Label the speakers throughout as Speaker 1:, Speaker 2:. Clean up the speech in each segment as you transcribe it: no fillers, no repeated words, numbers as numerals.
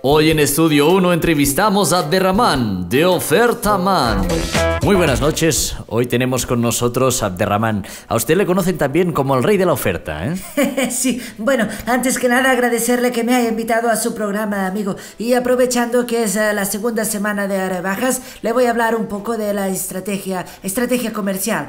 Speaker 1: Hoy en Estudio 1 entrevistamos a Abderramán, de Ofertaman. Muy buenas noches, hoy tenemos con nosotros a Abderramán. A usted le conocen también como el rey de la oferta, ¿eh?
Speaker 2: Sí, bueno, antes que nada agradecerle que me haya invitado a su programa, amigo. Y aprovechando que es la segunda semana de rebajas, le voy a hablar un poco de la estrategia comercial.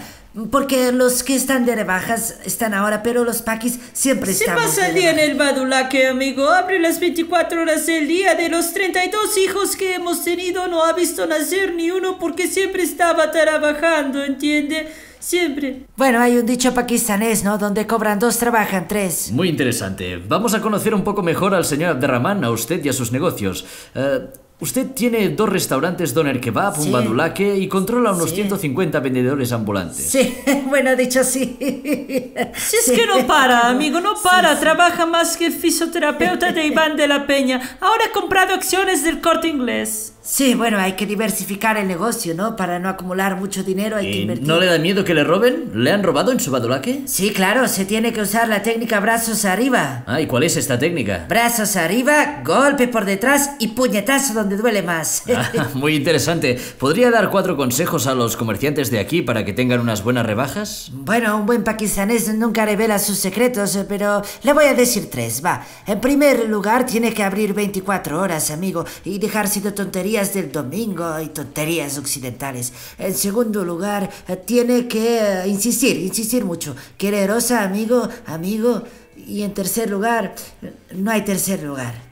Speaker 2: Porque los que están de rebajas están ahora, pero los paquis siempre están.
Speaker 3: Se pasa el día en el Badulaque, amigo. Abre las 24 horas del día. De los 32 hijos que hemos tenido, no ha visto nacer ni uno porque siempre estaba trabajando, ¿entiende? Siempre.
Speaker 2: Bueno, hay un dicho pakistanés, ¿no? Donde cobran 2, trabajan 3.
Speaker 1: Muy interesante. Vamos a conocer un poco mejor al señor Abderramán, a usted y a sus negocios. Usted tiene 2 restaurantes Doner Kebab,
Speaker 2: Sí.
Speaker 1: un Badulaque y controla unos
Speaker 2: Sí.
Speaker 1: 150 vendedores ambulantes.
Speaker 2: Sí, bueno, dicho así.
Speaker 3: Si es que no para, amigo, no para. Trabaja más que el fisioterapeuta de Iván de la Peña. Ahora ha comprado acciones del Corte Inglés.
Speaker 2: Sí, bueno, hay que diversificar el negocio, ¿no? Para no acumular mucho dinero hay que
Speaker 1: ¿Y
Speaker 2: invertir.
Speaker 1: no le da miedo que le roben? ¿Le han robado en su Badulaque?
Speaker 2: Sí, claro, se tiene que usar la técnica brazos arriba.
Speaker 1: Ah, ¿y cuál es esta técnica?
Speaker 2: Brazos arriba, golpe por detrás y puñetazo donde duele más.
Speaker 1: Ah, muy interesante. ¿Podría dar 4 consejos a los comerciantes de aquí para que tengan unas buenas rebajas?
Speaker 2: Bueno, un buen pakistanés nunca revela sus secretos, pero le voy a decir 3, va. En primer lugar, tiene que abrir 24 horas, amigo, y dejarse de tonterías del domingo y tonterías occidentales. En segundo lugar, tiene que insistir mucho. Quererosa, amigo. Y en tercer lugar, no hay tercer lugar.